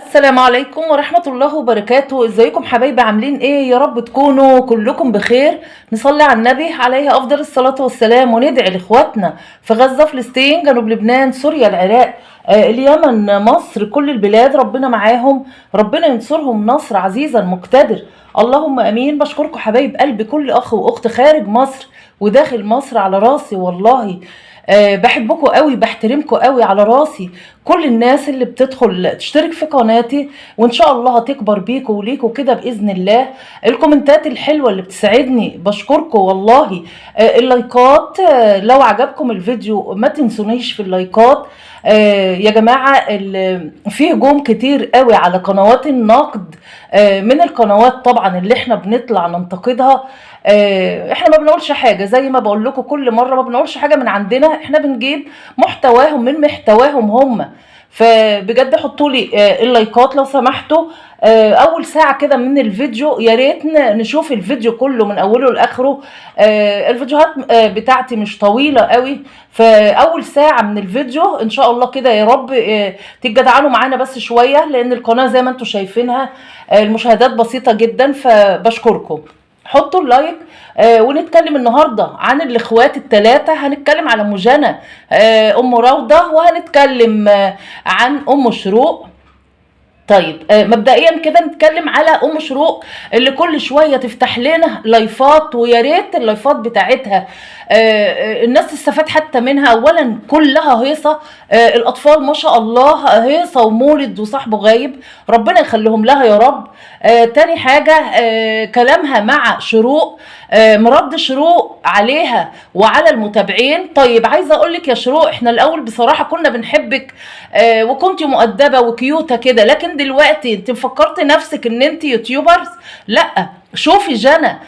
السلام عليكم ورحمة الله وبركاته. ازيكم حبايبي؟ عاملين ايه؟ يا رب تكونوا كلكم بخير. نصلي على النبي عليه افضل الصلاة والسلام وندعي لاخواتنا في غزة، فلسطين، جنوب لبنان، سوريا، العراق، اليمن، مصر، كل البلاد ربنا معاهم، ربنا ينصرهم نصر عزيزا مقتدر. اللهم امين. بشكركم حبايب قلبي، كل اخ واخت خارج مصر وداخل مصر، على راسي والله. بحبكم قوي، بحترمكم قوي، على راسي. كل الناس اللي بتدخل تشترك في قناتي، وان شاء الله هتكبر بيكم وليكم كده باذن الله. الكومنتات الحلوه اللي بتساعدني بشكركم والله. اللايكات، لو عجبكم الفيديو ما تنسونيش في اللايكات. يا جماعه، في هجوم كتير قوي على قنوات النقد، من القنوات طبعا اللي احنا بنطلع ننتقدها. احنا ما بنقولش حاجه، زي ما بقول لكم كل مره، ما بنقولش حاجه من عندنا، احنا بنجيب محتواهم من محتواهم هم. فبجد حطوا لي اللايكات لو سمحتوا. اول ساعه كده من الفيديو يا ريت نشوف الفيديو كله من اوله لاخره. الفيديوهات بتاعتي مش طويله قوي، فاول ساعه من الفيديو ان شاء الله كده يا رب تتجدعنوا معانا بس شويه، لان القناه زي ما انتم شايفينها المشاهدات بسيطه جدا، فبشكركم. حطوا اللايك. ونتكلم النهارده عن الاخوات الثلاثه. هنتكلم على ام جنى، ام روضه، وهنتكلم عن ام شروق. طيب، مبدئيا كده نتكلم على ام شروق اللي كل شويه تفتح لنا لايفات، ويا ريت اللايفات بتاعتها الناس تستفاد حتى منها. اولا كلها هيصه، الاطفال ما شاء الله هيصه ومولد وصاحبه غايب، ربنا يخليهم لها يا رب. تاني حاجه، كلامها مع شروق، مرد شروق عليها وعلى المتابعين. طيب، عايزه اقول لك يا شروق، احنا الاول بصراحه كنا بنحبك، وكنت مؤدبه وكيوته كده، لكن دلوقتي انت فكرت نفسك ان انت يوتيوبرز؟ لا، شوفي جنى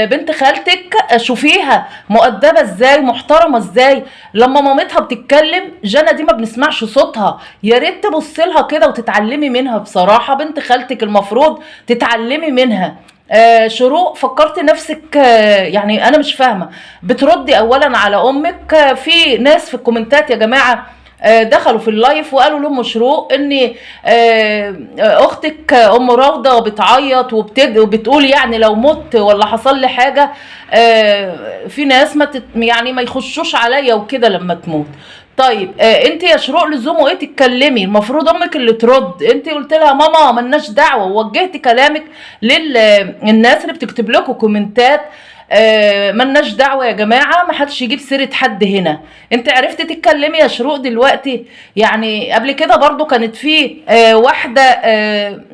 بنت خالتك، شوفيها مؤدبه ازاي، محترمه ازاي. لما مامتها بتتكلم جنى دي ما بنسمعش صوتها، يا ريت تبصي لها كده وتتعلمي منها. بصراحه بنت خالتك المفروض تتعلمي منها. شروق، فكرت نفسك يعني انا مش فاهمه. بتردي اولا على امك، في ناس في الكومنتات يا جماعه دخلوا في اللايف وقالوا لام شروق ان اختك ام روضه بتعيط وبتقول يعني لو مت ولا حصل لي حاجه، في ناس يعني ما يخشوش عليا وكده لما تموت. طيب، انت يا شروق لزومه ايه تتكلمي؟ المفروض امك اللي ترد. انت قلت لها ماما ملناش دعوه، ووجهتي كلامك للناس اللي بتكتب لكم كومنتات ملناش دعوه يا جماعه، ما حدش يجيب سيره حد هنا. انت عرفتي تتكلمي يا شروق دلوقتي؟ يعني قبل كده برضو كانت في واحده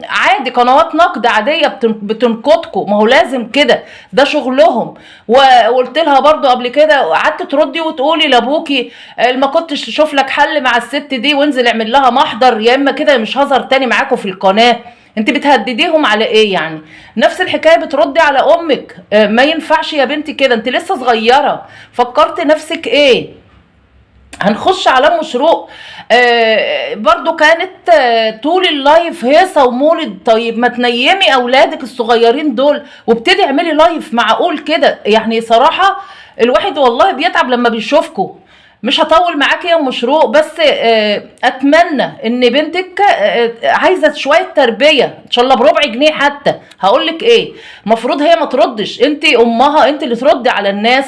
عادي، قنوات نقد عاديه بتنقدكم، ما هو لازم كده، ده شغلهم. وقلت لها برضو قبل كده، قعدت تردي وتقولي لابوكي ما كنتش تشوف لك حل مع الست دي، وانزل اعمل لها محضر، يا اما كده مش هظهر تاني معاكم في القناه. انت بتهدديهم على ايه يعني؟ نفس الحكايه بتردي على امك. ما ينفعش يا بنتي كده، انت لسه صغيره، فكرت نفسك ايه؟ هنخش على ام شروق. برضو كانت طول اللايف هيصه ومولد. طيب، ما تنيمي اولادك الصغيرين دول وابتدي اعملي لايف معقول كده. يعني صراحه الواحد والله بيتعب لما بيشوفكم. مش هطول معاكي يا ام شروق، بس اتمنى ان بنتك عايزه شويه تربيه، ان شاء الله بربع جنيه حتى. هقولك ايه، المفروض هي ما تردش، انت امها، انت اللي تردي على الناس.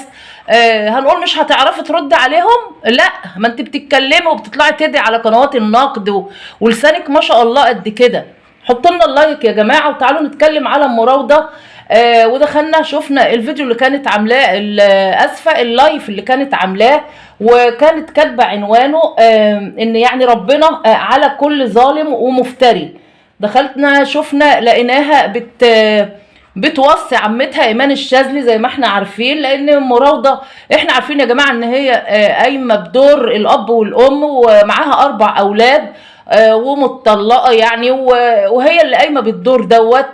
هنقول مش هتعرفي تردي عليهم؟ لا، ما انت بتتكلمي وبتطلعي تدعي على قنوات النقد ولسانك ما شاء الله قد كده. حطوا لنا اللايك يا جماعه، وتعالوا نتكلم على ام روضه. ودخلنا شفنا الفيديو اللي كانت عاملاه، اسفه، اللايف اللي كانت عاملاه، وكانت كاتبه عنوانه ان يعني ربنا على كل ظالم ومفتري. دخلتنا شفنا لقيناها بتوصي عمتها ايمان الشاذلي زي ما احنا عارفين، لان ام روضه احنا عارفين يا جماعه ان هي قايمه بدور الاب والام، ومعاها 4 اولاد، ومتطلقه يعني، وهي اللي قايمه بالدور دوت.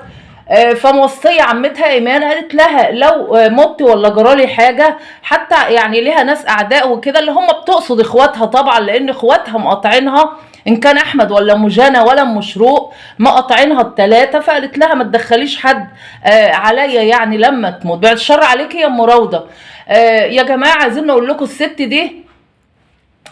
فموصيه عمتها ايمان، قالت لها لو مت ولا جرالي حاجه، حتى يعني ليها ناس اعداء وكده، اللي هم بتقصد اخواتها طبعا، لان اخواتها مقاطعينها، ان كان احمد ولا ام جنى ولا ام شروق مقاطعينها ال3. فقالت لها ما تدخليش حد عليا يعني لما تموت، بعد الشر عليكي يا ام روضه. يا جماعه عايزين نقول لكم الست دي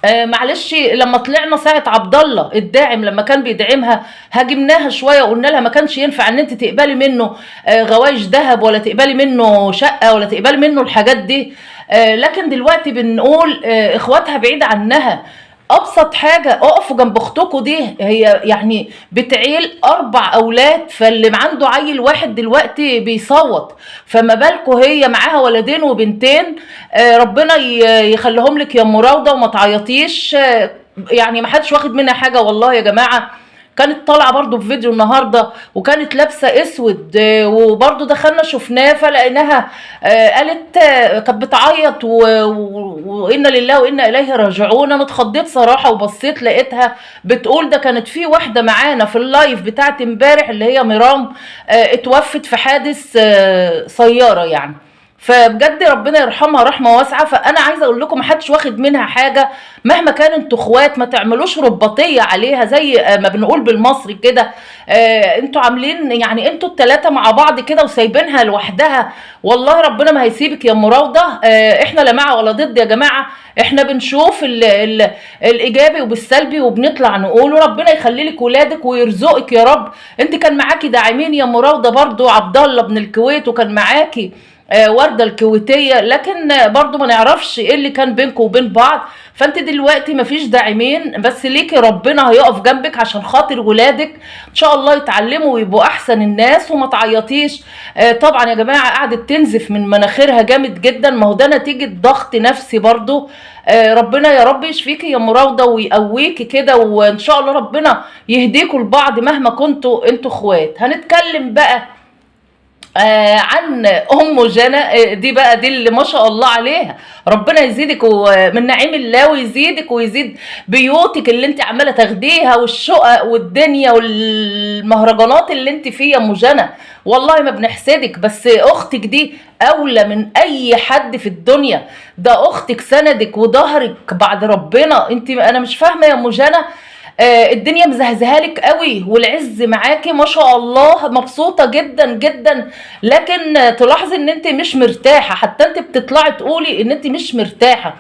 معلش، لما طلعنا ساعة عبد الله الداعم لما كان بيدعمها هاجمناها شوية وقلنا لها ما كانش ينفع ان انت تقبلي منه غوايش ذهب، ولا تقبلي منه شقة، ولا تقبلي منه الحاجات دي. لكن دلوقتي بنقول اخواتها بعيد عنها. ابسط حاجه اقفوا جنب اختكم دي، هي يعني بتعيل 4 اولاد، فاللي عنده عيل واحد دلوقتي بيصوت، فما بالكوا هي معاها ولدين وبنتين. ربنا يخليهم لك يا ام راوده وما تعيطيش. يعني ما حدش واخد منها حاجه والله يا جماعه. كانت طالعه برضو في فيديو النهارده وكانت لابسه اسود، وبرضو دخلنا شفناه فلقيناها قالت كانت بتعيط وانا لله وانا اليه راجعون. انا اتخضيت صراحه وبصيت لقيتها بتقول ده كانت في واحده معانا في اللايف بتاعت امبارح اللي هي ميرام اتوفت في حادث سياره يعني. فبجد ربنا يرحمها رحمه واسعه. فانا عايزه اقول لكم محدش واخد منها حاجه، مهما كان انتوا اخوات ما تعملوش رباطيه عليها زي ما بنقول بالمصري كده. انتوا عاملين يعني انتوا الثلاثه مع بعض كده وسايبينها لوحدها. والله ربنا ما هيسيبك يا ام راوده. احنا لا مع ولا ضد يا جماعه، احنا بنشوف ال الايجابي وبالسلبي وبنطلع نقوله. ربنا يخلي لك ولادك ويرزقك يا رب. انت كان معاكي داعمين يا ام راوده برضو، عبد الله بن الكويت، وكان معاكي وردة الكويتية، لكن برضو ما نعرفش ايه اللي كان بينكم وبين بعض. فانت دلوقتي مفيش داعمين، بس ليكي ربنا هيقف جنبك عشان خاطر ولادك ان شاء الله يتعلموا ويبقوا احسن الناس وما تعيطيش. طبعا يا جماعة قعدت تنزف من مناخيرها جامد جدا، ما هو ده نتيجة ضغط نفسي برضو. ربنا يا رب يشفيكي يا مراوده ويقويكي كده، وان شاء الله ربنا يهديكوا لبعض مهما كنتوا انتوا اخوات. هنتكلم بقى عن ام جنى. دي بقى دي اللي ما شاء الله عليها، ربنا يزيدك من نعيم الله ويزيدك ويزيد بيوتك اللي انت عماله تاخديها والشقق والدنيا والمهرجانات اللي انت فيها يا ام جنى. والله ما بنحسدك، بس اختك دي اولى من اي حد في الدنيا. ده اختك سندك وظهرك بعد ربنا. انت انا مش فاهمه يا ام جنى، الدنيا مزهزهالك قوي والعز معاكي ما شاء الله، مبسوطه جدا جدا، لكن تلاحظي ان انت مش مرتاحه. حتى انت بتطلعي تقولي ان انت مش مرتاحه.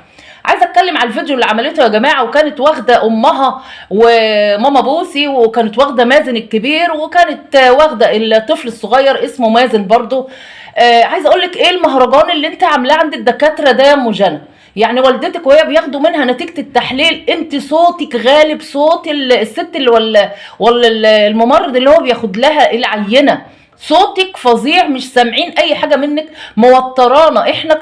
عايزه اتكلم على الفيديو اللي عملته يا جماعه، وكانت واخده امها وماما بوسي، وكانت واخده مازن الكبير، وكانت واخده الطفل الصغير اسمه مازن برضو. عايزه اقول لك ايه المهرجان اللي انت عاملاه عند الدكاتره ده يا ام جنى. يعني والدتك وهي بياخدوا منها نتيجه التحليل انت صوتك غالب صوت الست اللي ولا الممرض اللي هو بياخد لها العينه. صوتك فظيع، مش سامعين اي حاجه منك، موترانا احنا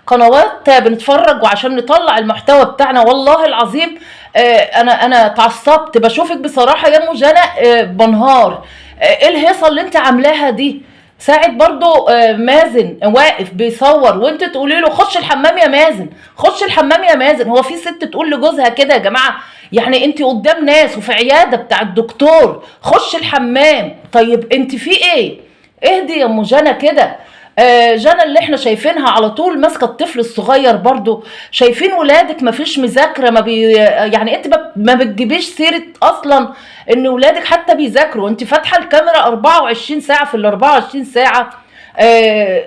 كقنوات بنتفرج وعشان نطلع المحتوى بتاعنا. والله العظيم انا اتعصبت بشوفك بصراحه يا ام جنى، بنهار. ايه الهيصه اللي انت عاملاها دي؟ ساعة برضو مازن واقف بيصور وانت تقولي له خش الحمام يا مازن، خش الحمام يا مازن. هو في ست تقول لجوزها كده يا جماعة؟ يعني انت قدام ناس وفي عيادة بتاع الدكتور خش الحمام؟ طيب انت في ايه؟ اهدي يا ام جنى كده. جنى اللي احنا شايفينها على طول ماسكه الطفل الصغير برضو. شايفين ولادك مفيش مذاكره، ما يعني انت ما بتجيبيش سيره اصلا ان ولادك حتى بيذاكروا. انت فاتحه الكاميرا 24 ساعه في ال 24 ساعه.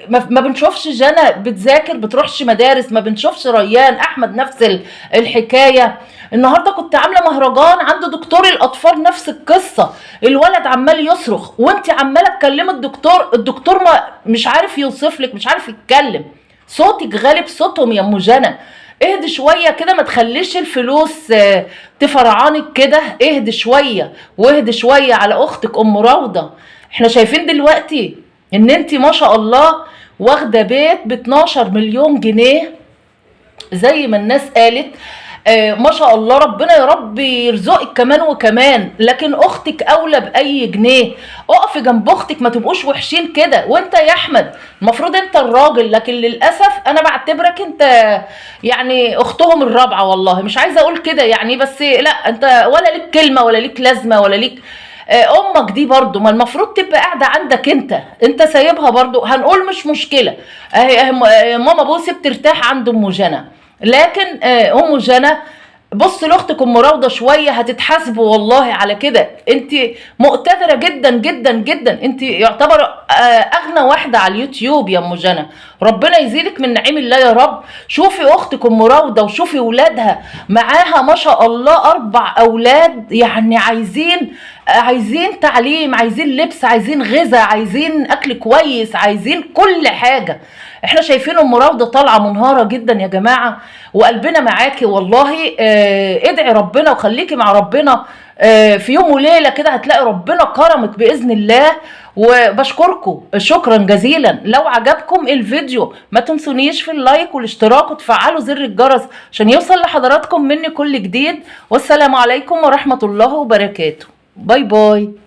ما بنشوفش جنى بتذاكر، بتروحش مدارس. ما بنشوفش ريان احمد نفس الحكايه. النهارده كنت عامله مهرجان عند دكتور الاطفال نفس القصه، الولد عمال يصرخ وانت عماله تكلمي الدكتور. الدكتور ما مش عارف يوصف لك، مش عارف يتكلم. صوتك غالب صوتهم يا ام جنى. اهدي شويه كده، ما تخليش الفلوس تفرعانك كده. اهدي شويه واهدي شويه على اختك ام راوده. احنا شايفين دلوقتي ان انت ما شاء الله واخده بيت ب 12 مليون جنيه زي ما الناس قالت. ما شاء الله ربنا يا رب يرزقك كمان وكمان، لكن اختك اولى باي جنيه. اقفي جنب اختك، ما تبقوش وحشين كده. وانت يا احمد المفروض انت الراجل، لكن للاسف انا بعتبرك انت يعني اختهم الرابعه. والله مش عايزه اقول كده يعني، بس لا انت ولا ليك كلمه ولا ليك لازمه ولا ليك. امك دي برضو ما المفروض تبقى قاعده عندك انت سايبها برضو. هنقول مش مشكله، ماما بوسي بترتاح عند ام جنى، لكن ام جنى بص لاختكم مراوده شويه، هتتحاسبوا والله على كده. انت مقتدره جدا جدا جدا، انت يعتبر اغنى واحده على اليوتيوب يا ام جنى. ربنا يزيدك من نعيم الله يا رب. شوفي اختكم مراوده وشوفي ولادها، معاها ما شاء الله 4 اولاد، يعني عايزين تعليم، عايزين لبس، عايزين غذاء، عايزين اكل كويس، عايزين كل حاجه. احنا شايفين ام راوده طالعه منهاره جدا يا جماعه، وقلبنا معاكي والله. ادعي ربنا وخليكي مع ربنا. في يوم وليله كده هتلاقي ربنا كرمك باذن الله. وبشكركم شكرا جزيلا. لو عجبكم الفيديو ما تنسونيش في اللايك والاشتراك وتفعلوا زر الجرس عشان يوصل لحضراتكم مني كل جديد. والسلام عليكم ورحمه الله وبركاته. باي باي.